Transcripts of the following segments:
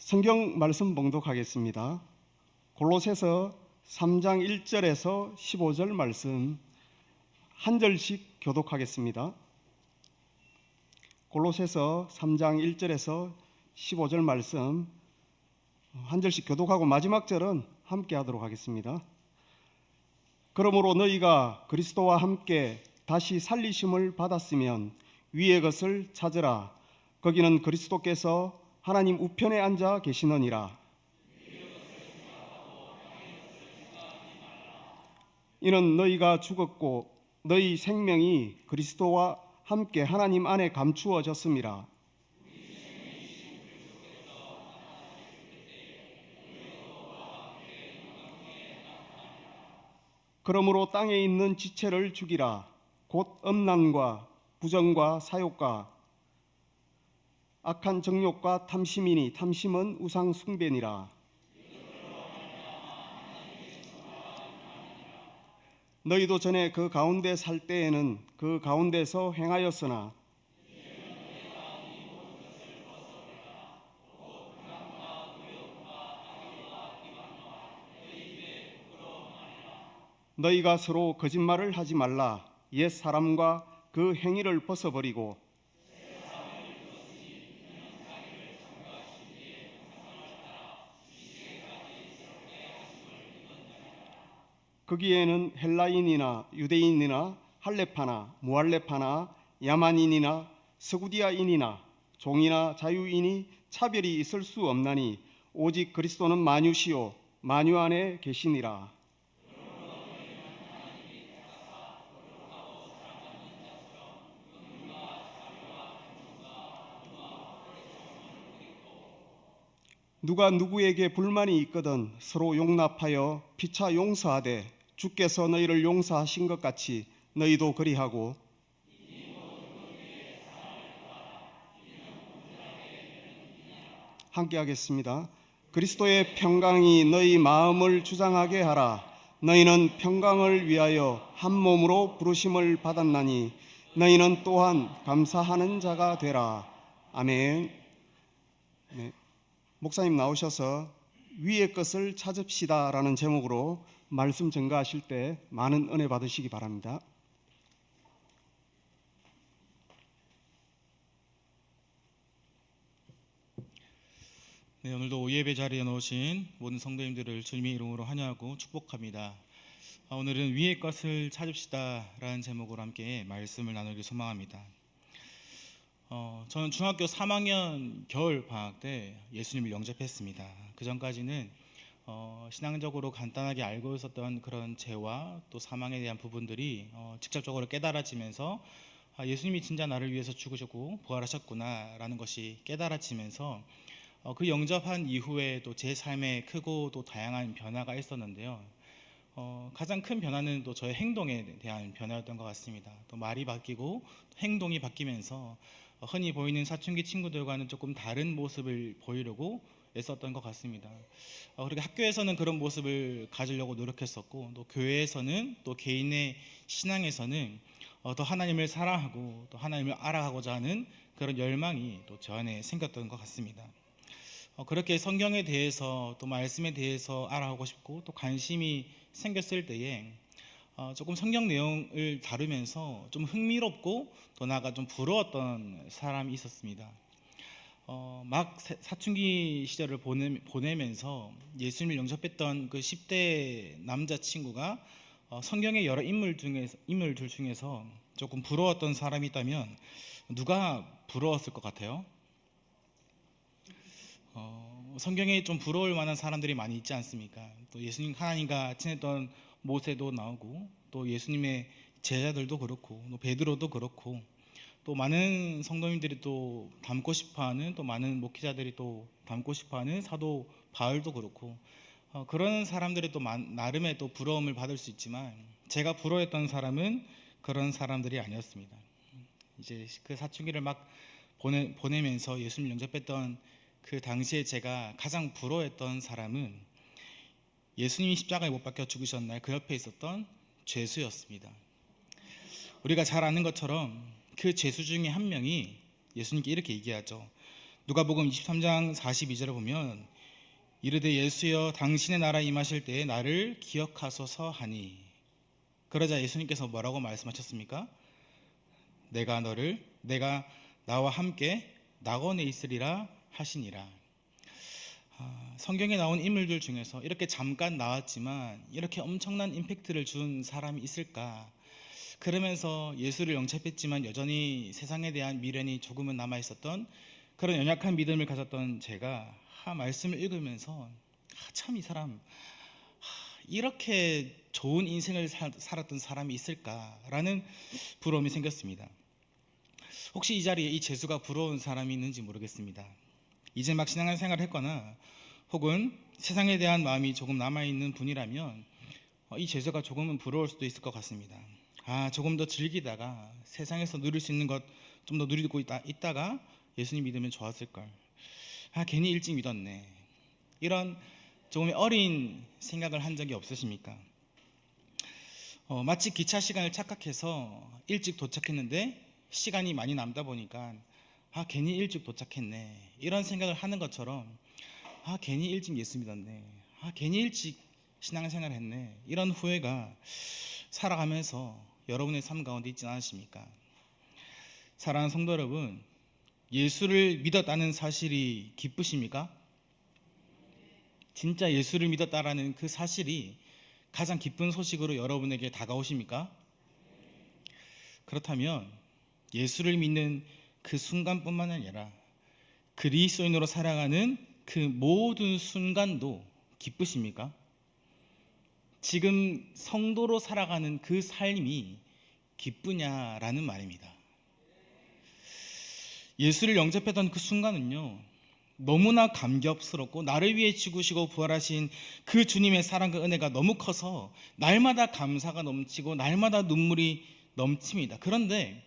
성경 말씀 봉독하겠습니다. 골로새서 3장 1절에서 15절 말씀 한 절씩 교독하겠습니다. 골로새서 3장 1절에서 15절 말씀 한 절씩 교독하고 마지막 절은 함께 하도록 하겠습니다. 그러므로 너희가 그리스도와 함께 다시 살리심을 받았으면 위의 것을 찾으라. 거기는 그리스도께서 하나님 우편에 앉아 계시느니라. 이는 너희가 죽었고 너희 생명이 그리스도와 함께 하나님 안에 감추어졌음이라. 그러므로 땅에 있는 지체를 죽이라. 곧 음란과 부정과 사욕과 악한 정욕과 탐심이니 탐심은 우상 숭배니라. 너희도 전에 그 가운데 살 때에는 그 가운데서 행하였으나 너희가 서로 거짓말을 하지 말라. 옛 사람과 그 행위를 벗어버리고 거기에는 헬라인이나 유대인이나 할레파나 무할레파나 야만인이나 스구디아인이나 종이나 자유인이 차별이 있을 수 없나니 오직 그리스도는 만유시요 만유 안에 계시니라. 누가 누구에게 불만이 있거든 서로 용납하여 피차 용서하되 주께서 너희를 용서하신 것 같이 너희도 그리하고 함께 하겠습니다. 그리스도의 평강이 너희 마음을 주장하게 하라. 너희는 평강을 위하여 한 몸으로 부르심을 받았나니 너희는 또한 감사하는 자가 되라. 아멘. 네. 목사님 나오셔서 위의 것을 찾읍시다 라는 제목으로 말씀 전가하실 때 많은 은혜 받으시기 바랍니다. 네, 오늘도 오예배 자리에 놓으신 모든 성도님들을 주님의 이름으로 환영하고 축복합니다. 오늘은 위의 것을 찾읍시다 라는 제목으로 함께 말씀을 나누길 소망합니다. 저는 중학교 3학년 겨울 방학 때 예수님을 영접했습니다. 그 전까지는 신앙적으로 간단하게 알고 있었던 그런 죄와 또 사망에 대한 부분들이 직접적으로 깨달아지면서 예수님이 진짜 나를 위해서 죽으셨고 부활하셨구나 라는 것이 깨달아지면서 그 영접한 이후에 또 제 삶에 크고 또 다양한 변화가 있었는데요. 가장 큰 변화는 또 저의 행동에 대한 변화였던 것 같습니다. 또 말이 바뀌고 행동이 바뀌면서 흔히 보이는 사춘기 친구들과는 조금 다른 모습을 보이려고 애썼던 것 같습니다. 그리고 학교에서는 그런 모습을 가지려고 노력했었고 또 교회에서는 또 개인의 신앙에서는 더 하나님을 사랑하고 또 하나님을 알아가고자 하는 그런 열망이 또 저 안에 생겼던 것 같습니다. 그렇게 성경에 대해서 또 말씀에 대해서 알아가고 싶고 또 관심이 생겼을 때에 조금 성경 내용을 다루면서 좀 흥미롭고 또 나아가 좀 부러웠던 사람이 있었습니다. 막 사춘기 시절을 보내면서 예수님을 영접했던 그 10대 남자친구가 성경의 여러 인물들 중에서 조금 부러웠던 사람이 있다면 누가 부러웠을 것 같아요? 성경에 좀 부러울 만한 사람들이 많이 있지 않습니까? 또 예수님 하나님과 친했던 모세도 나오고 또 예수님의 제자들도 그렇고 또 베드로도 그렇고 또 많은 성도님들이 또 닮고 싶어하는 또 많은 목회자들이 또 닮고 싶어하는 사도 바울도 그렇고 그런 사람들이 또 나름의 또 부러움을 받을 수 있지만 제가 부러워했던 사람은 그런 사람들이 아니었습니다. 이제 그 사춘기를 막 보내면서 예수님 영접했던 그 당시에 제가 가장 부러워했던 사람은 예수님이 십자가에 못 박혀 죽으셨던 날 그 옆에 있었던 죄수였습니다. 우리가 잘 아는 것처럼 그 죄수 중에 한 명이 예수님께 이렇게 얘기하죠. 누가복음 23장 42절을 보면 이르되 예수여 당신의 나라 임하실 때에 나를 기억하소서 하니, 그러자 예수님께서 뭐라고 말씀하셨습니까? 내가 나와 함께 낙원에 있으리라 하시니라. 성경에 나온 인물들 중에서 이렇게 잠깐 나왔지만 이렇게 엄청난 임팩트를 준 사람이 있을까? 그러면서 예수를 영접했지만 여전히 세상에 대한 미련이 조금은 남아 있었던 그런 연약한 믿음을 가졌던 제가 말씀을 읽으면서 참 이 사람 이렇게 좋은 인생을 살았던 사람이 있을까라는 부러움이 생겼습니다. 혹시 이 자리에 이 재수가 부러운 사람이 있는지 모르겠습니다. 이제 막 신앙생활을 했거나 혹은 세상에 대한 마음이 조금 남아있는 분이라면 이 재수가 조금은 부러울 수도 있을 것 같습니다. 조금 더 즐기다가 세상에서 누릴 수 있는 것 좀 더 누리고 있다가 예수님 믿으면 좋았을걸. 괜히 일찍 믿었네. 이런 조금 어린 생각을 한 적이 없으십니까? 마치 기차 시간을 착각해서 일찍 도착했는데 시간이 많이 남다 보니까 괜히 일찍 도착했네, 이런 생각을 하는 것처럼 괜히 일찍 예수 믿었네, 괜히 일찍 신앙생활 했네, 이런 후회가 살아가면서 여러분의 삶 가운데 있지 않으십니까? 사랑하는 성도 여러분, 예수를 믿었다는 사실이 기쁘십니까? 진짜 예수를 믿었다라는 그 사실이 가장 기쁜 소식으로 여러분에게 다가오십니까? 그렇다면 예수를 믿는 그 순간뿐만 아니라 그리스도인으로 살아가는 그 모든 순간도 기쁘십니까? 지금 성도로 살아가는 그 삶이 기쁘냐라는 말입니다. 예수를 영접했던 그 순간은요, 너무나 감격스럽고 나를 위해 죽으시고 부활하신 그 주님의 사랑과 은혜가 너무 커서 날마다 감사가 넘치고 날마다 눈물이 넘칩니다. 그런데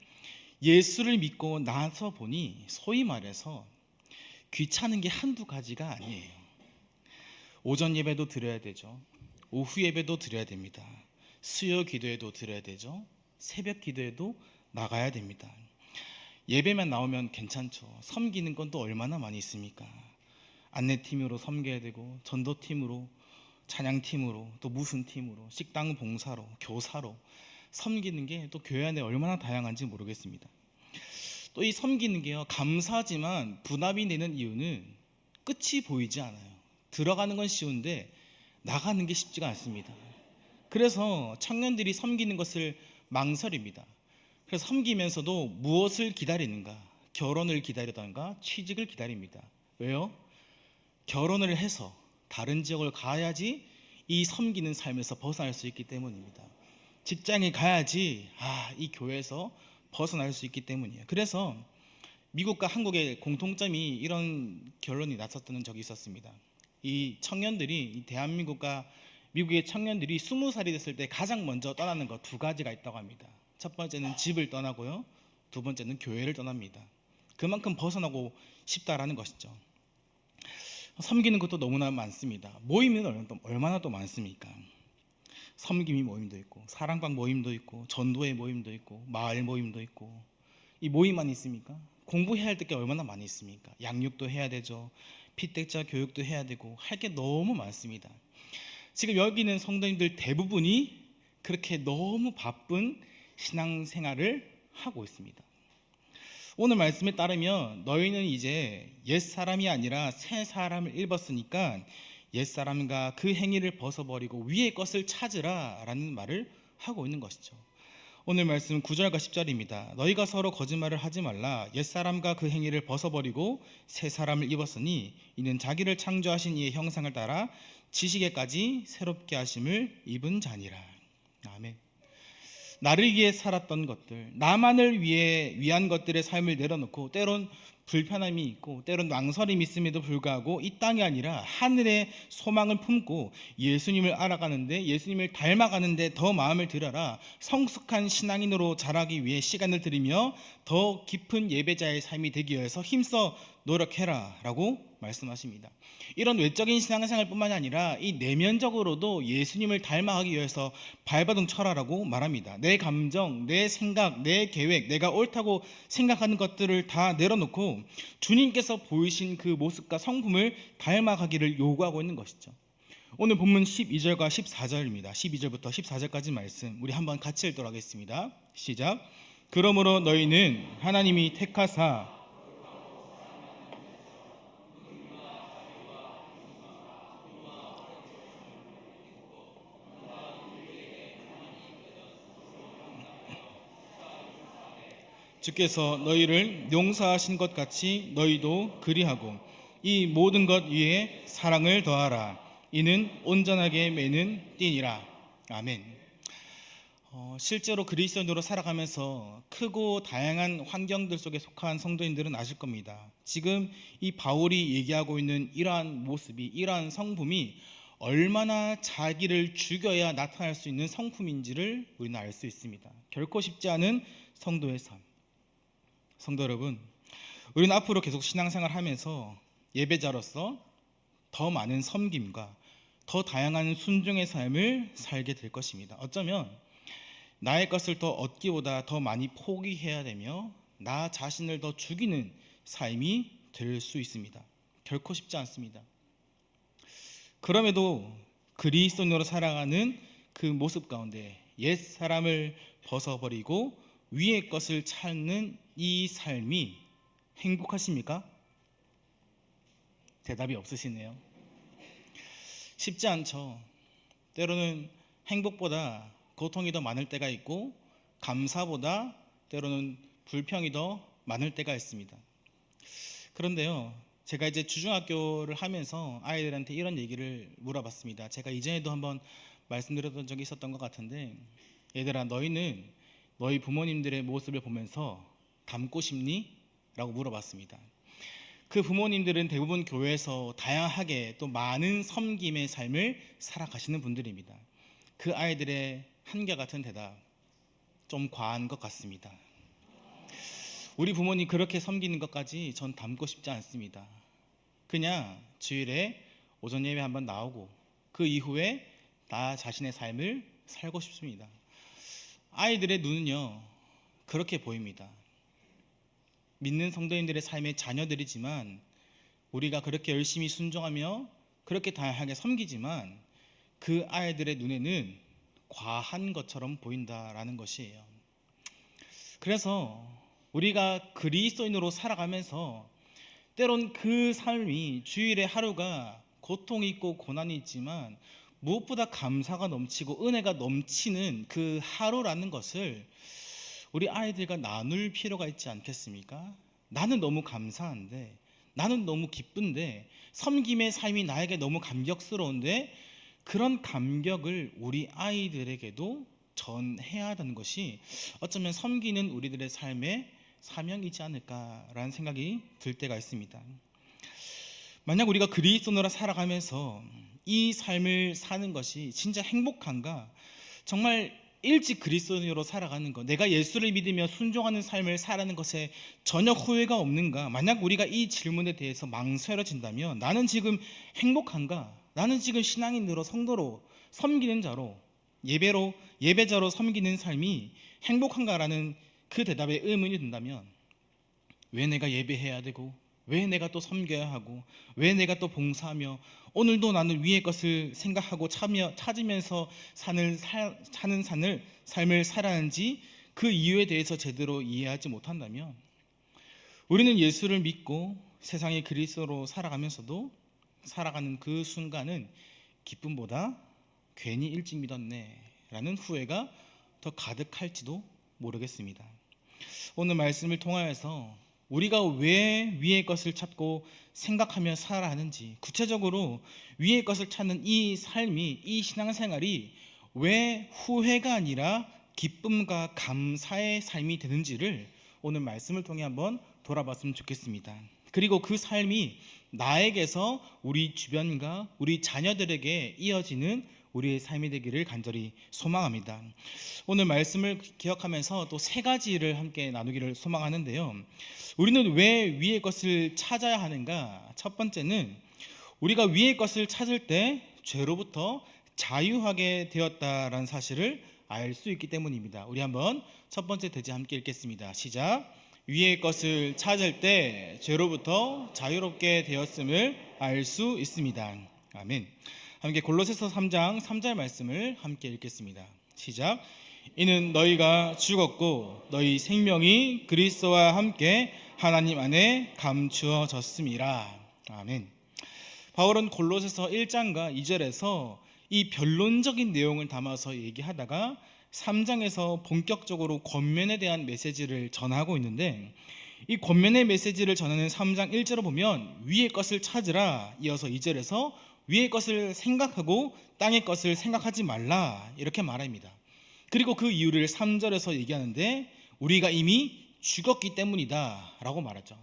예수를 믿고 나서 보니 소위 말해서 귀찮은 게 한두 가지가 아니에요. 오전 예배도 드려야 되죠. 오후 예배도 드려야 됩니다. 수요 기도에도 드려야 되죠. 새벽 기도에도 나가야 됩니다. 예배만 나오면 괜찮죠. 섬기는 건 또 얼마나 많이 있습니까? 안내팀으로 섬겨야 되고, 전도팀으로, 찬양팀으로, 또 무슨 팀으로, 식당 봉사로, 교사로 섬기는 게 또 교회 안에 얼마나 다양한지 모르겠습니다. 또 이 섬기는 게요, 감사하지만 부담이 되는 이유는 끝이 보이지 않아요. 들어가는 건 쉬운데 나가는 게 쉽지가 않습니다. 그래서 청년들이 섬기는 것을 망설입니다. 그래서 섬기면서도 무엇을 기다리는가? 결혼을 기다리던가 취직을 기다립니다. 왜요? 결혼을 해서 다른 지역을 가야지 이 섬기는 삶에서 벗어날 수 있기 때문입니다. 직장에 가야지 이 교회에서 벗어날 수 있기 때문이에요. 그래서 미국과 한국의 공통점이 이런 결론이 났었던 적이 있었습니다. 이 청년들이, 이 대한민국과 미국의 청년들이 20살이 됐을 때 가장 먼저 떠나는 것 두 가지가 있다고 합니다. 첫 번째는 집을 떠나고요, 두 번째는 교회를 떠납니다. 그만큼 벗어나고 싶다라는 것이죠. 섬기는 것도 너무나 많습니다. 모임은 얼마나 또 많습니까? 섬김이 모임도 있고, 사랑방 모임도 있고, 전도회 모임도 있고, 마을 모임도 있고. 이 모임만 있습니까? 공부해야 할 게 얼마나 많이 있습니까? 양육도 해야 되죠. 피택자 교육도 해야 되고, 할 게 너무 많습니다. 지금 여기 있는 성도님들 대부분이 그렇게 너무 바쁜 신앙생활을 하고 있습니다. 오늘 말씀에 따르면 너희는 이제 옛사람이 아니라 새 사람을 입었으니까 옛사람과 그 행위를 벗어버리고 위의 것을 찾으라 라는 말을 하고 있는 것이죠. 오늘 말씀 9절과 10절입니다. 너희가 서로 거짓말을 하지 말라. 옛사람과 그 행위를 벗어버리고 새 사람을 입었으니 이는 자기를 창조하신 이의 형상을 따라 지식에까지 새롭게 하심을 입은 자니라. 아멘. 나를 위해 살았던 것들, 나만을 위한 것들의 삶을 내려놓고 때론 불편함이 있고 때론 망설임이 있음에도 불구하고 이 땅이 아니라 하늘의 소망을 품고 예수님을 알아가는데, 예수님을 닮아가는데 더 마음을 들여라. 성숙한 신앙인으로 자라기 위해 시간을 들이며 더 깊은 예배자의 삶이 되기 위해서 힘써 노력해라라고 말씀하십니다. 이런 외적인 신앙생활뿐만이 아니라 이 내면적으로도 예수님을 닮아가기 위해서 발버둥 쳐라라고 말합니다. 내 감정, 내 생각, 내 계획, 내가 옳다고 생각하는 것들을 다 내려놓고 주님께서 보이신 그 모습과 성품을 닮아가기를 요구하고 있는 것이죠. 오늘 본문 12절과 14절입니다. 12절부터 14절까지 말씀 우리 한번 같이 읽도록 하겠습니다. 시작. 그러므로 너희는 하나님이 택하사 주께서 너희를 용서하신 것 같이 너희도 그리하고 이 모든 것 위에 사랑을 더하라. 이는 온전하게 매는 띠니라. 아멘. 실제로 그리스도인으로 살아가면서 크고 다양한 환경들 속에 속한 성도인들은 아실 겁니다. 지금 이 바울이 얘기하고 있는 이러한 모습이, 이러한 성품이 얼마나 자기를 죽여야 나타날 수 있는 성품인지를 우리는 알 수 있습니다. 결코 쉽지 않은 성도의 삶. 성도 여러분, 우리는 앞으로 계속 신앙생활 하면서 예배자로서 더 많은 섬김과 더 다양한 순종의 삶을 살게 될 것입니다. 어쩌면 나의 것을 더 얻기보다 더 많이 포기해야 되며 나 자신을 더 죽이는 삶이 될 수 있습니다. 결코 쉽지 않습니다. 그럼에도 그리스도인으로 살아가는 그 모습 가운데 옛 사람을 벗어버리고 위의 것을 찾는 이 삶이 행복하십니까? 대답이 없으시네요. 쉽지 않죠. 때로는 행복보다 고통이 더 많을 때가 있고 감사보다 때로는 불평이 더 많을 때가 있습니다. 그런데요, 제가 이제 주중학교를 하면서 아이들한테 이런 얘기를 물어봤습니다. 제가 이전에도 한번 말씀드렸던 적이 있었던 것 같은데, 얘들아, 너희는 너희 부모님들의 모습을 보면서 닮고 싶니? 라고 물어봤습니다. 그 부모님들은 대부분 교회에서 다양하게 또 많은 섬김의 삶을 살아가시는 분들입니다. 그 아이들의 한결같은 대답, 좀 과한 것 같습니다. 우리 부모님 그렇게 섬기는 것까지 전 닮고 싶지 않습니다. 그냥 주일에 오전 예배 한번 나오고 그 이후에 나 자신의 삶을 살고 싶습니다. 아이들의 눈은요, 그렇게 보입니다. 믿는 성도인들의 삶의 자녀들이지만 우리가 그렇게 열심히 순종하며 그렇게 다양하게 섬기지만 그 아이들의 눈에는 과한 것처럼 보인다라는 것이에요. 그래서 우리가 그리스도인으로 살아가면서 때론 그 삶이 주일의 하루가 고통이 있고 고난이 있지만 무엇보다 감사가 넘치고 은혜가 넘치는 그 하루라는 것을 우리 아이들과 나눌 필요가 있지 않겠습니까? 나는 너무 감사한데, 나는 너무 기쁜데, 섬김의 삶이 나에게 너무 감격스러운데 그런 감격을 우리 아이들에게도 전해야 하는 것이 어쩌면 섬기는 우리들의 삶의 사명이지 않을까라는 생각이 들 때가 있습니다. 만약 우리가 그리스도인으로 살아가면서 이 삶을 사는 것이 진짜 행복한가? 정말 일찍 그리스도인으로 살아가는 것, 내가 예수를 믿으며 순종하는 삶을 살아가는 것에 전혀 후회가 없는가? 만약 우리가 이 질문에 대해서 망설여진다면 나는 지금 행복한가? 나는 지금 신앙인으로 성도로 섬기는 자로 예배자로 섬기는 삶이 행복한가라는 그 대답에 의문이 든다면 왜 내가 예배해야 되고 왜 내가 또 섬겨야 하고 왜 내가 또 봉사하며 오늘도 나는 위의 것을 생각하고 찾으면서 사는 삶을 살아야하는지 그 이유에 대해서 제대로 이해하지 못한다면 우리는 예수를 믿고 세상의 그리스도로 살아가면서도 살아가는 그 순간은 기쁨보다 괜히 일찍 믿었네 라는 후회가 더 가득할지도 모르겠습니다. 오늘 말씀을 통하여서 우리가 왜 위의 것을 찾고 생각하며 살아야 하는지, 구체적으로 위의 것을 찾는 이 삶이, 이 신앙생활이 왜 후회가 아니라 기쁨과 감사의 삶이 되는지를 오늘 말씀을 통해 한번 돌아봤으면 좋겠습니다. 그리고 그 삶이 나에게서 우리 주변과 우리 자녀들에게 이어지는 우리의 삶이 되기를 간절히 소망합니다. 오늘 말씀을 기억하면서 또 세 가지를 함께 나누기를 소망하는데요. 우리는 왜 위의 것을 찾아야 하는가? 첫 번째는 우리가 위의 것을 찾을 때 죄로부터 자유하게 되었다라는 사실을 알 수 있기 때문입니다. 우리 한번 첫 번째 대지 함께 읽겠습니다. 시작. 위의 것을 찾을 때 죄로부터 자유롭게 되었음을 알 수 있습니다. 아멘. 함께 골로새서 3장 3절 말씀을 함께 읽겠습니다. 시작. 이는 너희가 죽었고 너희 생명이 그리스도와 함께 하나님 안에 감추어졌음이라. 아멘. 바울은 골로새서 1장과 2절에서 이 변론적인 내용을 담아서 얘기하다가 3장에서 본격적으로 권면에 대한 메시지를 전하고 있는데, 이 권면의 메시지를 전하는 3장 1절을 보면 위의 것을 찾으라, 이어서 2절에서 위의 것을 생각하고 땅의 것을 생각하지 말라 이렇게 말합니다. 그리고 그 이유를 3절에서 얘기하는데 우리가 이미 죽었기 때문이다 라고 말하죠.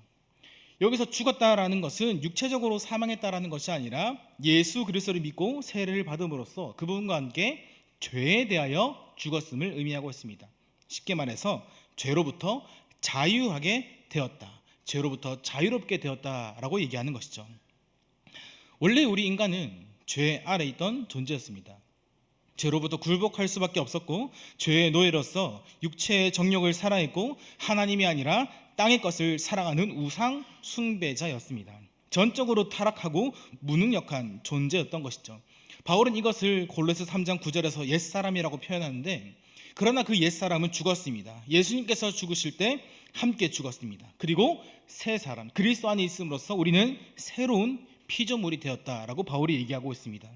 여기서 죽었다라는 것은 육체적으로 사망했다라는 것이 아니라 예수 그리스도를 믿고 세례를 받음으로써 그분과 함께 죄에 대하여 죽었음을 의미하고 있습니다. 쉽게 말해서 죄로부터 자유하게 되었다, 죄로부터 자유롭게 되었다라고 얘기하는 것이죠. 원래 우리 인간은 죄 아래 있던 존재였습니다. 죄로부터 굴복할 수밖에 없었고 죄의 노예로서 육체의 정욕을 살아있고 하나님이 아니라 땅의 것을 사랑하는 우상 숭배자였습니다. 전적으로 타락하고 무능력한 존재였던 것이죠. 바울은 이것을 골로새 3장 9절에서 옛사람이라고 표현하는데, 그러나 그 옛사람은 죽었습니다. 예수님께서 죽으실 때 함께 죽었습니다. 그리고 새 사람 그리스도 안에 있음으로써 우리는 새로운 피조물이 되었다라고 바울이 얘기하고 있습니다.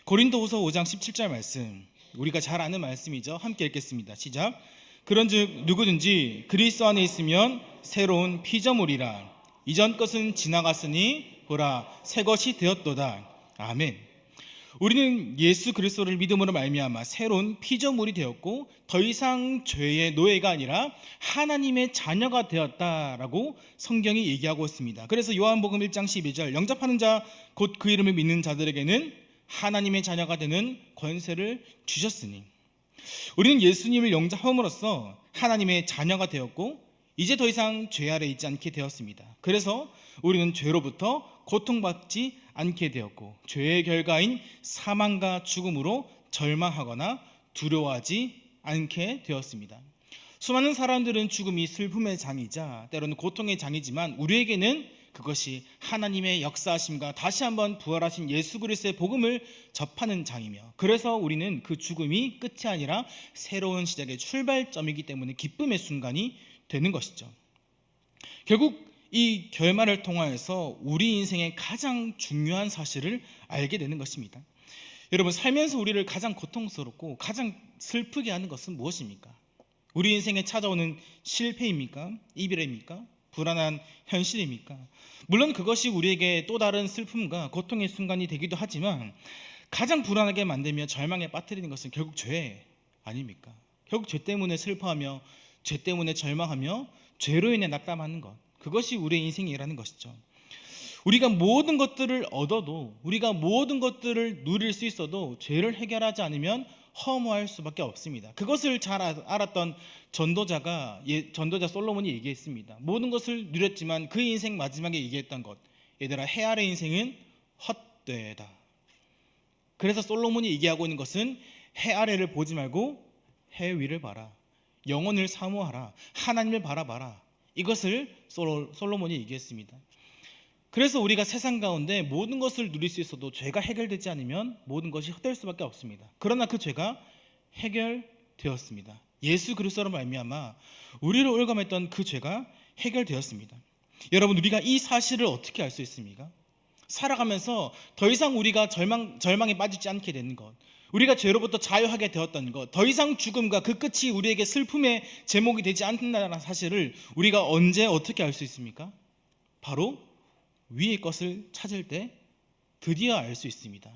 고린도후서 5장 17절 말씀, 우리가 잘 아는 말씀이죠. 함께 읽겠습니다. 시작. 그런즉 누구든지 그리스도 안에 있으면 새로운 피조물이라, 이전 것은 지나갔으니 보라 새 것이 되었도다. 아멘. 우리는 예수 그리스도를 믿음으로 말미암아 새로운 피조물이 되었고 더 이상 죄의 노예가 아니라 하나님의 자녀가 되었다라고 성경이 얘기하고 있습니다. 그래서 요한복음 1장 12절 영접하는 자 곧 그 이름을 믿는 자들에게는 하나님의 자녀가 되는 권세를 주셨으니, 우리는 예수님을 영접함으로써 하나님의 자녀가 되었고 이제 더 이상 죄 아래 있지 않게 되었습니다. 그래서 우리는 죄로부터 고통받지 않게 되었고 죄의 결과인 사망과 죽음으로 절망하거나 두려워하지 않게 되었습니다. 수많은 사람들은 죽음이 슬픔의 장이자 때로는 고통의 장이지만 우리에게는 그것이 하나님의 역사하심과 다시 한번 부활하신 예수 그리스도의 복음을 접하는 장이며, 그래서 우리는 그 죽음이 끝이 아니라 새로운 시작의 출발점이기 때문에 기쁨의 순간이 되는 것이죠. 결국 이 결말을 통하여서 우리 인생의 가장 중요한 사실을 알게 되는 것입니다. 여러분, 살면서 우리를 가장 고통스럽고 가장 슬프게 하는 것은 무엇입니까? 우리 인생에 찾아오는 실패입니까? 이별입니까? 불안한 현실입니까? 물론 그것이 우리에게 또 다른 슬픔과 고통의 순간이 되기도 하지만 가장 불안하게 만들며 절망에 빠뜨리는 것은 결국 죄 아닙니까? 결국 죄 때문에 슬퍼하며 죄 때문에 절망하며 죄로 인해 낙담하는 것, 그것이 우리의 인생이라는 것이죠. 우리가 모든 것들을 얻어도, 우리가 모든 것들을 누릴 수 있어도 죄를 해결하지 않으면 허무할 수밖에 없습니다. 그것을 잘 알았던 전도자 솔로몬이 얘기했습니다. 모든 것을 누렸지만 그 인생 마지막에 얘기했던 것, 얘들아 해 아래 인생은 헛되다. 그래서 솔로몬이 얘기하고 있는 것은 해 아래를 보지 말고 해 위를 봐라, 영혼을 사모하라, 하나님을 바라봐라, 이것을 솔로몬이 얘기했습니다. 그래서 우리가 세상 가운데 모든 것을 누릴 수 있어도 죄가 해결되지 않으면 모든 것이 헛될 수밖에 없습니다. 그러나 그 죄가 해결되었습니다. 예수 그리스도로 말미암아 우리를 올감했던 그 죄가 해결되었습니다. 여러분, 우리가 이 사실을 어떻게 알 수 있습니까? 살아가면서 더 이상 우리가 절망에 빠지지 않게 되는 것, 우리가 죄로부터 자유하게 되었던 것, 더 이상 죽음과 그 끝이 우리에게 슬픔의 제목이 되지 않는다는 사실을 우리가 언제 어떻게 알 수 있습니까? 바로 위의 것을 찾을 때 드디어 알 수 있습니다.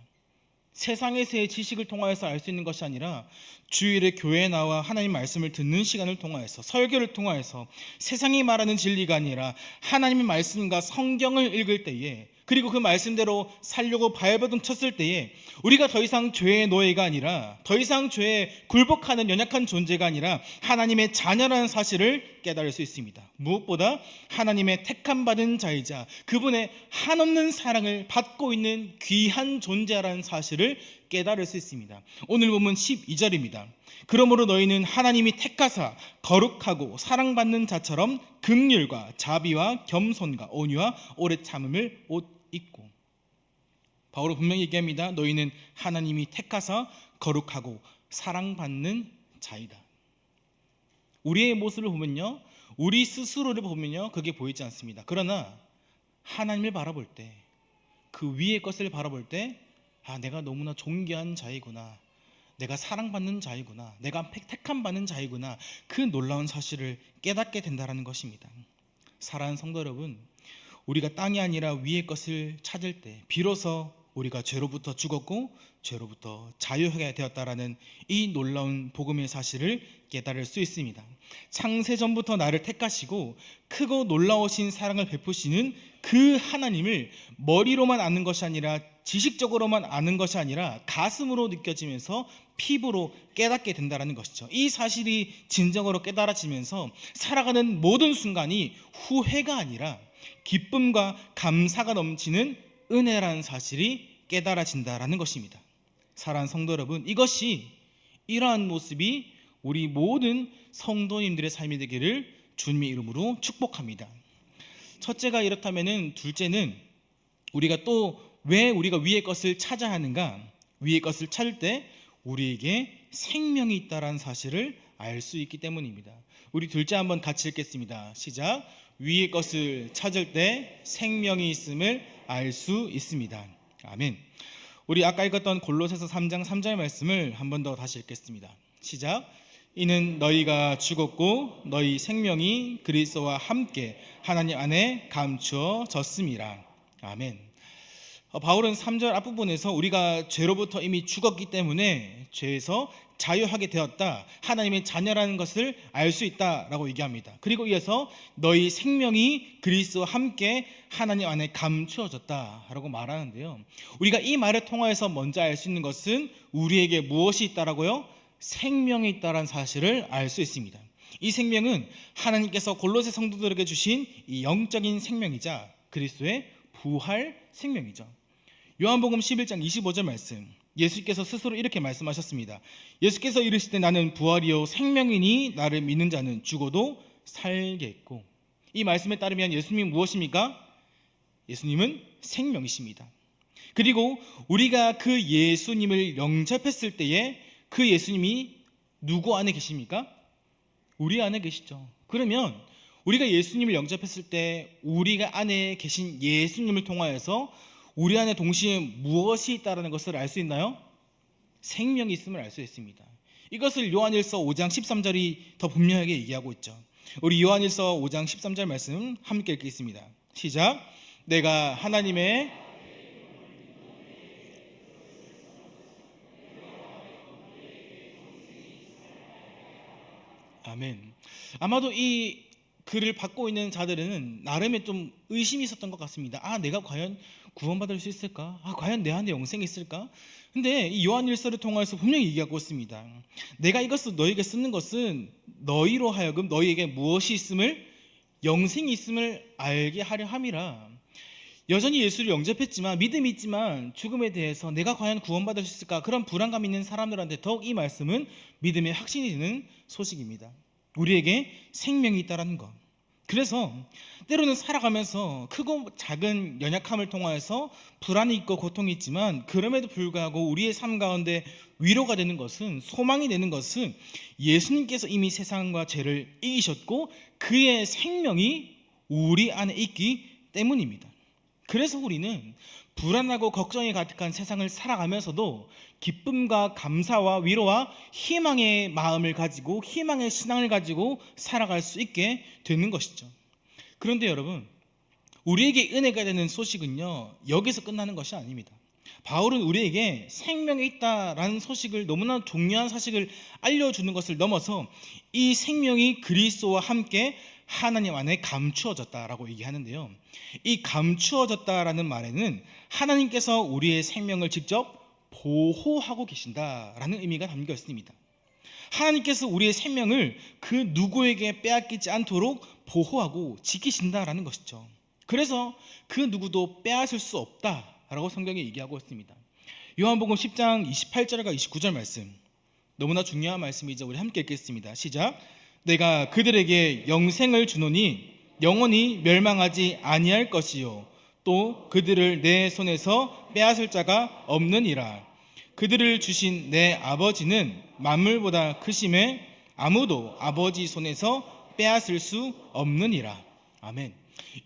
세상에서의 지식을 통하여서 알 수 있는 것이 아니라 주일에 교회에 나와 하나님 말씀을 듣는 시간을 통하여서, 설교를 통하여서 세상이 말하는 진리가 아니라 하나님의 말씀과 성경을 읽을 때에 그리고 그 말씀대로 살려고 발버둥 쳤을 때에 우리가 더 이상 죄의 노예가 아니라, 더 이상 죄에 굴복하는 연약한 존재가 아니라 하나님의 자녀라는 사실을 깨달을 수 있습니다. 무엇보다 하나님의 택함 받은 자이자 그분의 한없는 사랑을 받고 있는 귀한 존재라는 사실을 깨달을 수 있습니다. 오늘 본문 12절입니다. 그러므로 너희는 하나님이 택하사 거룩하고 사랑받는 자처럼 긍휼과 자비와 겸손과 온유와 오래 참음을 옷 입고. 바울은 분명히 얘기합니다. 너희는 하나님이 택하사 거룩하고 사랑받는 자이다. 우리의 모습을 보면요, 우리 스스로를 보면요, 그게 보이지 않습니다. 그러나 하나님을 바라볼 때, 그 위의 것을 바라볼 때, 내가 너무나 존귀한 자이구나, 내가 사랑받는 자이구나, 내가 택함 받는 자이구나, 그 놀라운 사실을 깨닫게 된다는 것입니다. 사랑하는 성도 여러분, 우리가 땅이 아니라 위의 것을 찾을 때 비로소 우리가 죄로부터 죽었고 죄로부터 자유하게 되었다라는 이 놀라운 복음의 사실을 깨달을 수 있습니다. 창세전부터 나를 택하시고 크고 놀라우신 사랑을 베푸시는 그 하나님을 머리로만 아는 것이 아니라, 지식적으로만 아는 것이 아니라 가슴으로 느껴지면서 피부로 깨닫게 된다는 것이죠. 이 사실이 진정으로 깨달아지면서 살아가는 모든 순간이 후회가 아니라 기쁨과 감사가 넘치는 은혜라는 사실이 깨달아진다라는 것입니다. 사랑하는 성도 여러분, 이러한 모습이 우리 모든 성도님들의 삶이 되기를 주님의 이름으로 축복합니다. 첫째가 이렇다면은, 둘째는 우리가 또 왜 우리가 위의 것을 찾아야 하는가? 위의 것을 찾을 때 우리에게 생명이 있다라는 사실을 알 수 있기 때문입니다. 우리 둘째 한번 같이 읽겠습니다. 시작. 위의 것을 찾을 때 생명이 있음을 알 수 있습니다. 아멘. 우리 아까 읽었던 골로새서 3장 3절 말씀을 한 번 더 다시 읽겠습니다. 시작. 이는 너희가 죽었고 너희 생명이 그리스도와 함께 하나님 안에 감추어졌음이라. 아멘. 바울은 3절 앞부분에서 우리가 죄로부터 이미 죽었기 때문에 죄에서 자유하게 되었다, 하나님의 자녀라는 것을 알 수 있다라고 얘기합니다. 그리고 이어서 너희 생명이 그리스도와 함께 하나님 안에 감추어졌다라고 말하는데요, 우리가 이 말을 통하여서 먼저 알 수 있는 것은 우리에게 무엇이 있다라고요? 생명이 있다라는 사실을 알 수 있습니다. 이 생명은 하나님께서 골로새 성도들에게 주신 이 영적인 생명이자 그리스도의 부활 생명이죠. 요한복음 11장 25절 말씀, 예수께서 스스로 이렇게 말씀하셨습니다. 예수께서 이르시되 나는 부활이요 생명이니 나를 믿는 자는 죽어도 살겠고. 이 말씀에 따르면 예수님이 무엇입니까? 예수님은 생명이십니다. 그리고 우리가 그 예수님을 영접했을 때에 그 예수님이 누구 안에 계십니까? 우리 안에 계시죠. 그러면 우리가 예수님을 영접했을 때 우리가 안에 계신 예수님을 통하여서 우리 안에 동시에 무엇이 있다는 것을 알 수 있나요? 생명이 있음을 알 수 있습니다. 이것을 요한일서 5장 13절이 더 분명하게 얘기하고 있죠. 우리 요한일서 5장 13절 말씀 함께 읽겠습니다. 시작. 내가 하나님의 아멘. 아마도 이 글을 받고 있는 자들은 나름의 좀 의심이 있었던 것 같습니다. 내가 과연 구원받을 수 있을까? 과연 내 안에 영생이 있을까? 근데 이 요한일서를 통해서 분명히 얘기하고 있습니다. 내가 이것을 너에게 쓰는 것은 너희로 하여금 너희에게 무엇이 있음을, 영생이 있음을 알게 하려 함이라. 여전히 예수를 영접했지만, 믿음이 있지만 죽음에 대해서 내가 과연 구원받을 수 있을까? 그런 불안감 있는 사람들한테 더욱 이 말씀은 믿음의 확신이 되는 소식입니다. 우리에게 생명이 있다는 것. 그래서 때로는 살아가면서 크고 작은 연약함을 통하여서 불안이 있고 고통이 있지만, 그럼에도 불구하고 우리의 삶 가운데 위로가 되는 것은, 소망이 되는 것은 예수님께서 이미 세상과 죄를 이기셨고 그의 생명이 우리 안에 있기 때문입니다. 그래서 우리는 불안하고 걱정이 가득한 세상을 살아가면서도 기쁨과 감사와 위로와 희망의 마음을 가지고, 희망의 신앙을 가지고 살아갈 수 있게 되는 것이죠. 그런데 여러분, 우리에게 은혜가 되는 소식은요, 여기서 끝나는 것이 아닙니다. 바울은 우리에게 생명이 있다라는 소식을, 너무나 중요한 사실을 알려주는 것을 넘어서 이 생명이 그리스도와 함께 하나님 안에 감추어졌다라고 얘기하는데요, 이 감추어졌다라는 말에는 하나님께서 우리의 생명을 직접 보호하고 계신다라는 의미가 담겨 있습니다. 하나님께서 우리의 생명을 그 누구에게 빼앗기지 않도록 보호하고 지키신다라는 것이죠. 그래서 그 누구도 빼앗을 수 없다라고 성경이 얘기하고 있습니다. 요한복음 10장 28절과 29절 말씀, 너무나 중요한 말씀이죠. 우리 함께 읽겠습니다. 시작. 내가 그들에게 영생을 주노니 영원히 멸망하지 아니할 것이요 또 그들을 내 손에서 빼앗을 자가 없느니라. 그들을 주신 내 아버지는 만물보다 크심에 아무도 아버지 손에서 빼앗을 수 없느니라. 아멘.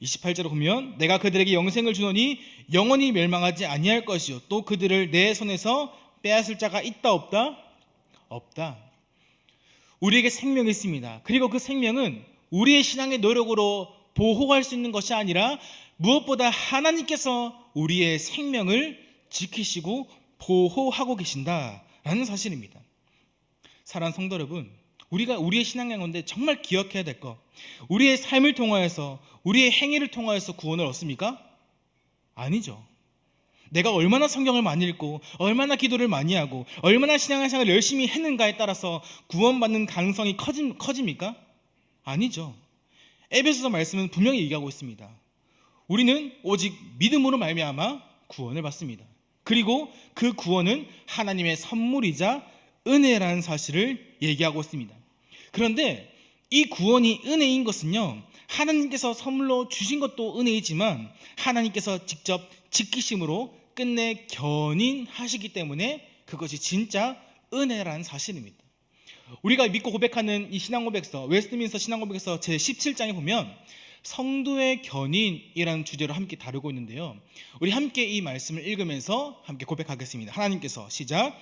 28절을 보면 내가 그들에게 영생을 주노니 영원히 멸망하지 아니할 것이요 또 그들을 내 손에서 빼앗을 자가 있다 없다? 없다. 우리에게 생명이 있습니다. 그리고 그 생명은 우리의 신앙의 노력으로 보호할 수 있는 것이 아니라 무엇보다 하나님께서 우리의 생명을 지키시고 보호하고 계신다라는 사실입니다. 사랑하는 성도 여러분, 우리가 우리의 신앙 가운데 정말 기억해야 될 것, 우리의 삶을 통하여서 우리의 행위를 통하여서 구원을 얻습니까? 아니죠. 내가 얼마나 성경을 많이 읽고 얼마나 기도를 많이 하고 얼마나 신앙생활을 열심히 했는가에 따라서 구원받는 가능성이 커집니까? 아니죠. 에베소서 말씀은 분명히 얘기하고 있습니다. 우리는 오직 믿음으로 말미암아 구원을 받습니다. 그리고 그 구원은 하나님의 선물이자 은혜라는 사실을 얘기하고 있습니다. 그런데 이 구원이 은혜인 것은요, 하나님께서 선물로 주신 것도 은혜이지만 하나님께서 직접 지키심으로 끝내 견인하시기 때문에 그것이 진짜 은혜라는 사실입니다. 우리가 믿고 고백하는 이 신앙고백서, 웨스트민스터 신앙고백서 제17장에 보면 성도의 견인이라는 주제로 함께 다루고 있는데요, 우리 함께 이 말씀을 읽으면서 함께 고백하겠습니다. 하나님께서, 시작.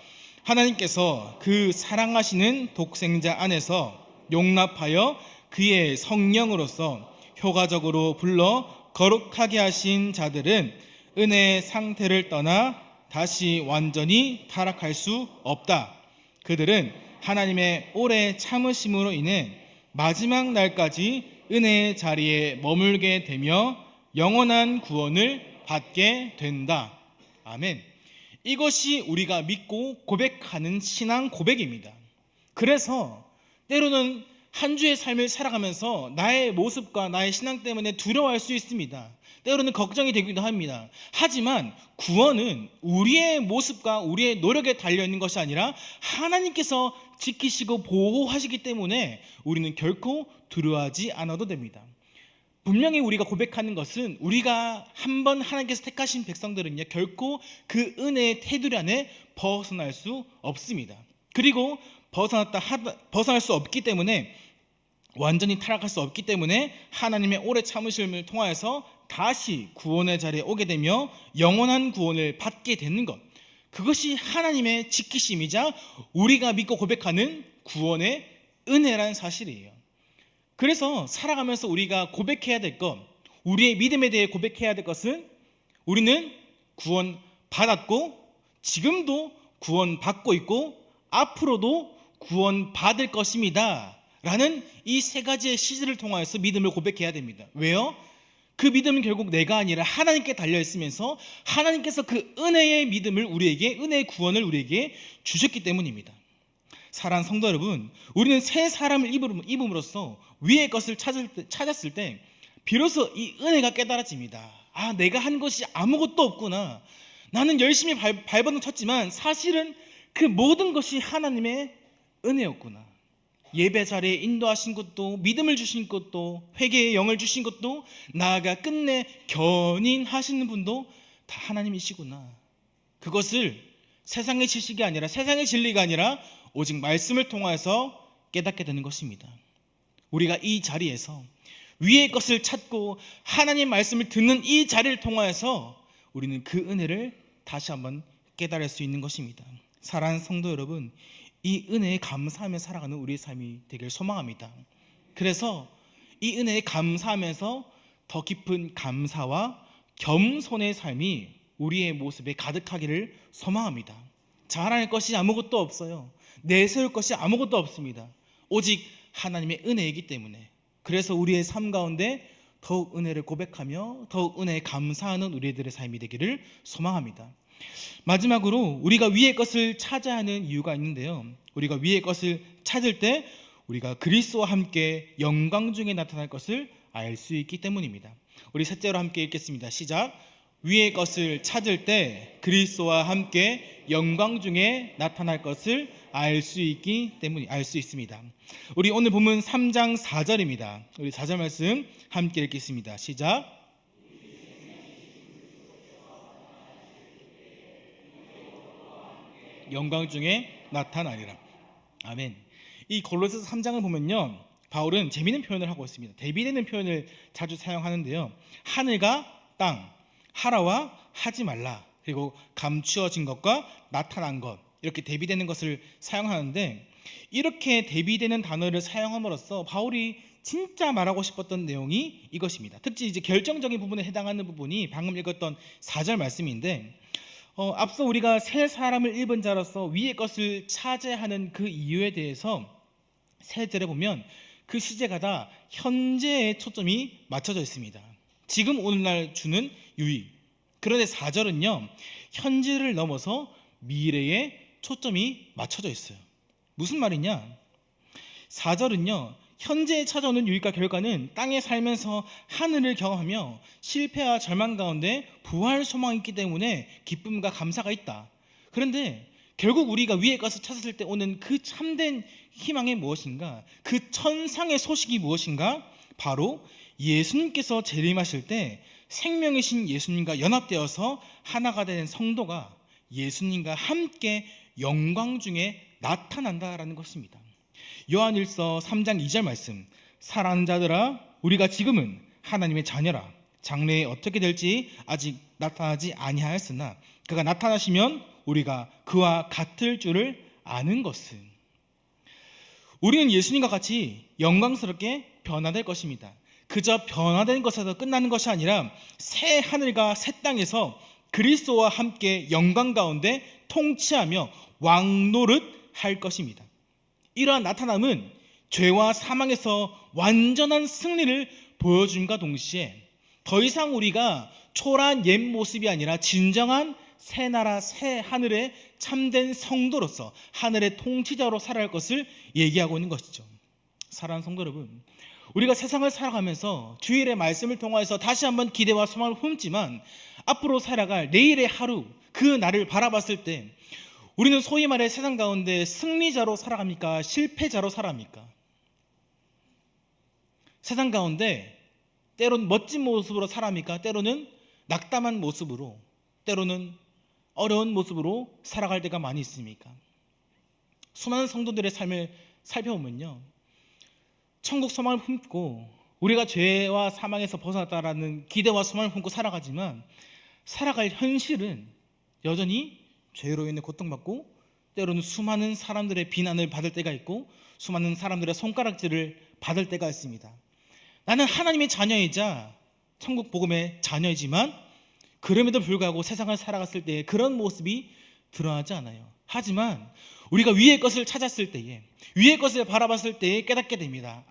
하나님께서 그 사랑하시는 독생자 안에서 용납하여 그의 성령으로서 효과적으로 불러 거룩하게 하신 자들은 은혜의 상태를 떠나 다시 완전히 타락할 수 없다. 그들은 하나님의 오래 참으심으로 인해 마지막 날까지 은혜의 자리에 머물게 되며 영원한 구원을 받게 된다. 아멘. 이것이 우리가 믿고 고백하는 신앙 고백입니다. 그래서 때로는 한 주의 삶을 살아가면서 나의 모습과 나의 신앙 때문에 두려워할 수 있습니다. 때로는 걱정이 되기도 합니다. 하지만 구원은 우리의 모습과 우리의 노력에 달려있는 것이 아니라 하나님께서 지키시고 보호하시기 때문에 우리는 결코 두려워하지 않아도 됩니다. 분명히 우리가 고백하는 것은 우리가 한번 하나님께서 택하신 백성들은요, 결코 그 은혜의 테두리 안에 벗어날 수 없습니다. 그리고 벗어날 수 없기 때문에, 완전히 타락할 수 없기 때문에 하나님의 오래 참으심을 통하여서 다시 구원의 자리에 오게 되며 영원한 구원을 받게 되는 것, 그것이 하나님의 지키심이자 우리가 믿고 고백하는 구원의 은혜라는 사실이에요. 그래서 살아가면서 우리가 고백해야 될 것, 우리의 믿음에 대해 고백해야 될 것은 우리는 구원 받았고 지금도 구원 받고 있고 앞으로도 구원 받을 것입니다 라는 이 세 가지의 시즌을 통하여서 믿음을 고백해야 됩니다. 왜요? 그 믿음은 결국 내가 아니라 하나님께 달려있으면서 하나님께서 그 은혜의 믿음을 우리에게, 은혜의 구원을 우리에게 주셨기 때문입니다. 사랑하는 성도 여러분, 우리는 새 사람을 입음으로써 위의 것을 찾았을 때 비로소 이 은혜가 깨달아집니다. 아, 내가 한 것이 아무것도 없구나. 나는 열심히 발버둥 쳤지만 사실은 그 모든 것이 하나님의 은혜였구나. 예배 자리에 인도하신 것도, 믿음을 주신 것도, 회개의 영을 주신 것도, 나아가 끝내 견인하시는 분도 다 하나님이시구나. 그것을 세상의 지식이 아니라, 세상의 진리가 아니라 오직 말씀을 통해서 깨닫게 되는 것입니다. 우리가 이 자리에서 위의 것을 찾고 하나님 말씀을 듣는 이 자리를 통하여서 우리는 그 은혜를 다시 한번 깨달을 수 있는 것입니다. 사랑하는 성도 여러분, 이 은혜에 감사하며 살아가는 우리의 삶이 되길 소망합니다. 그래서 이 은혜에 감사하면서 더 깊은 감사와 겸손의 삶이 우리의 모습에 가득하기를 소망합니다. 자랑할 것이 아무것도 없어요. 내세울 것이 아무것도 없습니다. 오직 하나님의 은혜이기 때문에. 그래서 우리의 삶 가운데 더욱 은혜를 고백하며 더욱 은혜에 감사하는 우리들의 삶이 되기를 소망합니다. 마지막으로 우리가 위의 것을 찾아야 하는 이유가 있는데요, 우리가 위의 것을 찾을 때 우리가 그리스도와 함께 영광 중에 나타날 것을 알 수 있기 때문입니다. 우리 셋째로 함께 읽겠습니다. 시작. 위의 것을 찾을 때 그리스도와 함께 영광 중에 나타날 것을 알 수 있습니다. 우리 오늘 본문 3장 4절입니다. 우리 4절 말씀 함께 읽겠습니다. 시작. 영광 중에 나타나리라. 아멘. 이 골로새서 3장을 보면요, 바울은 재미있는 표현을 하고 있습니다. 대비되는 표현을 자주 사용하는데요, 하늘과 땅, 하라와 하지 말라, 그리고 감추어진 것과 나타난 것, 이렇게 대비되는 것을 사용하는데, 이렇게 대비되는 단어를 사용함으로써 바울이 진짜 말하고 싶었던 내용이 이것입니다. 특히 이제 결정적인 부분에 해당하는 부분이 방금 읽었던 4절 말씀인데, 앞서 우리가 새 사람을 입은 자로서 위의 것을 찾아야 하는 그 이유에 대해서 세 절에 보면 그 시제가 다 현재에 초점이 맞춰져 있습니다. 지금 오늘날 주는 유익. 그런데 4절은요, 현재를 넘어서 미래에 초점이 맞춰져 있어요. 무슨 말이냐? 4절은요, 현재에 찾아오는 유익과 결과는 땅에 살면서 하늘을 경험하며 실패와 절망 가운데 부활 소망이 있기 때문에 기쁨과 감사가 있다. 그런데 결국 우리가 위의 것을 찾았을 때 오는 그 참된 희망이 무엇인가? 그 천상의 소식이 무엇인가? 바로 예수님께서 재림하실 때 생명이신 예수님과 연합되어서 하나가 된 성도가 예수님과 함께 영광 중에 나타난다라는 것입니다. 요한일서 3장 2절 말씀, 사랑하는 자들아, 우리가 지금은 하나님의 자녀라. 장래에 어떻게 될지 아직 나타나지 아니하였으나 그가 나타나시면 우리가 그와 같을 줄을 아는 것은, 우리는 예수님과 같이 영광스럽게 변화될 것입니다. 그저 변화된 것에서 끝나는 것이 아니라 새 하늘과 새 땅에서 그리스도와 함께 영광 가운데 통치하며 왕노릇할 것입니다. 이러한 나타남은 죄와 사망에서 완전한 승리를 보여줌과 동시에 더 이상 우리가 초라한 옛 모습이 아니라 진정한 새 나라 새 하늘의 참된 성도로서 하늘의 통치자로 살아갈 것을 얘기하고 있는 것이죠. 사랑하는 성도 여러분, 우리가 세상을 살아가면서 주일의 말씀을 통해서 다시 한번 기대와 소망을 품지만 앞으로 살아갈 내일의 하루, 그 날을 바라봤을 때 우리는 소위 말해 세상 가운데 승리자로 살아갑니까? 실패자로 살아갑니까? 세상 가운데 때로는 멋진 모습으로 살아갑니까? 때로는 낙담한 모습으로, 때로는 어려운 모습으로 살아갈 때가 많이 있습니까? 수많은 성도들의 삶을 살펴보면요, 천국 소망을 품고 우리가 죄와 사망에서 벗어났다라는 기대와 소망을 품고 살아가지만 살아갈 현실은 여전히 죄로 인해 고통받고 때로는 수많은 사람들의 비난을 받을 때가 있고 수많은 사람들의 손가락질을 받을 때가 있습니다. 나는 하나님의 자녀이자 천국 복음의 자녀이지만 그럼에도 불구하고 세상을 살아갔을 때 그런 모습이 드러나지 않아요. 하지만 우리가 위의 것을 찾았을 때에, 위의 것을 바라봤을 때에 깨닫게 됩니다.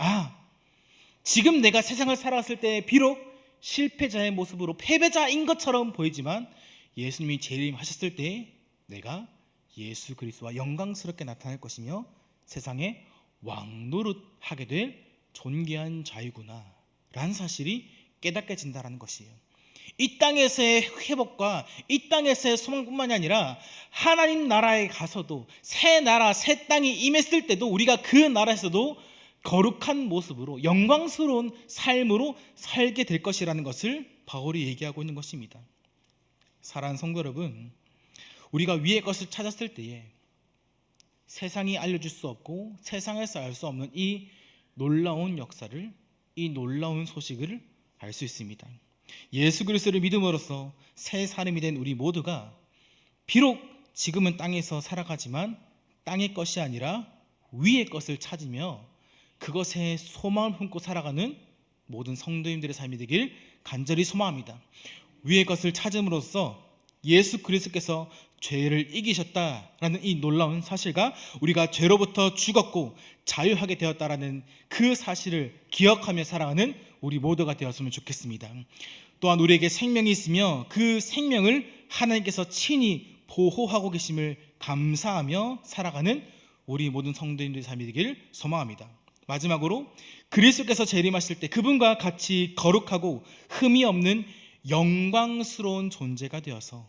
지금 내가 세상을 살아갔을 때 비록 실패자의 모습으로 패배자인 것처럼 보이지만 예수님이 재림하셨을 때에 내가 예수 그리스도와 영광스럽게 나타날 것이며 세상에 왕노릇하게 될 존귀한 자이구나 라는 사실이 깨닫게진다는 것이에요. 이 땅에서의 회복과 이 땅에서의 소망뿐만이 아니라 하나님 나라에 가서도 새 나라 새 땅이 임했을 때도 우리가 그 나라에서도 거룩한 모습으로 영광스러운 삶으로 살게 될 것이라는 것을 바울이 얘기하고 있는 것입니다. 사랑하는 성도 여러분, 우리가 위의 것을 찾았을 때에 세상이 알려줄 수 없고 세상에서 알 수 없는 이 놀라운 역사를, 이 놀라운 소식을 알 수 있습니다. 예수 그리스도를 믿음으로써 새 사람이 된 우리 모두가 비록 지금은 땅에서 살아가지만 땅의 것이 아니라 위의 것을 찾으며 그것에 소망을 품고 살아가는 모든 성도님들의 삶이 되길 간절히 소망합니다. 위의 것을 찾음으로써 예수 그리스도께서 죄를 이기셨다라는 이 놀라운 사실과 우리가 죄로부터 죽었고 자유하게 되었다라는 그 사실을 기억하며 살아가는 우리 모두가 되었으면 좋겠습니다. 또한 우리에게 생명이 있으며 그 생명을 하나님께서 친히 보호하고 계심을 감사하며 살아가는 우리 모든 성도님들의 삶이 되길 소망합니다. 마지막으로 그리스도께서 재림하실 때 그분과 같이 거룩하고 흠이 없는 영광스러운 존재가 되어서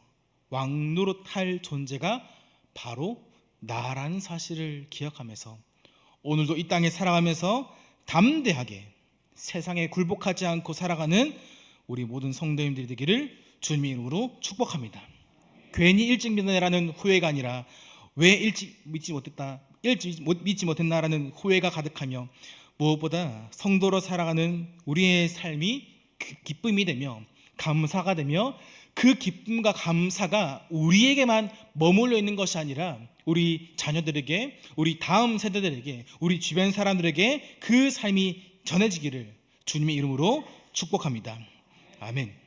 왕노릇할 존재가 바로 나라는 사실을 기억하면서 오늘도 이 땅에 살아가면서 담대하게 세상에 굴복하지 않고 살아가는 우리 모든 성도님들이 되기를 주님의 이름으로 축복합니다. 괜히 일찍 믿느라는 후회가 아니라 왜 일찍 믿지 못했나라는 후회가 가득하며 무엇보다 성도로 살아가는 우리의 삶이 기쁨이 되며 감사가 되며 그 기쁨과 감사가 우리에게만 머물러 있는 것이 아니라 우리 자녀들에게, 우리 다음 세대들에게, 우리 주변 사람들에게 그 삶이 전해지기를 주님의 이름으로 축복합니다. 아멘.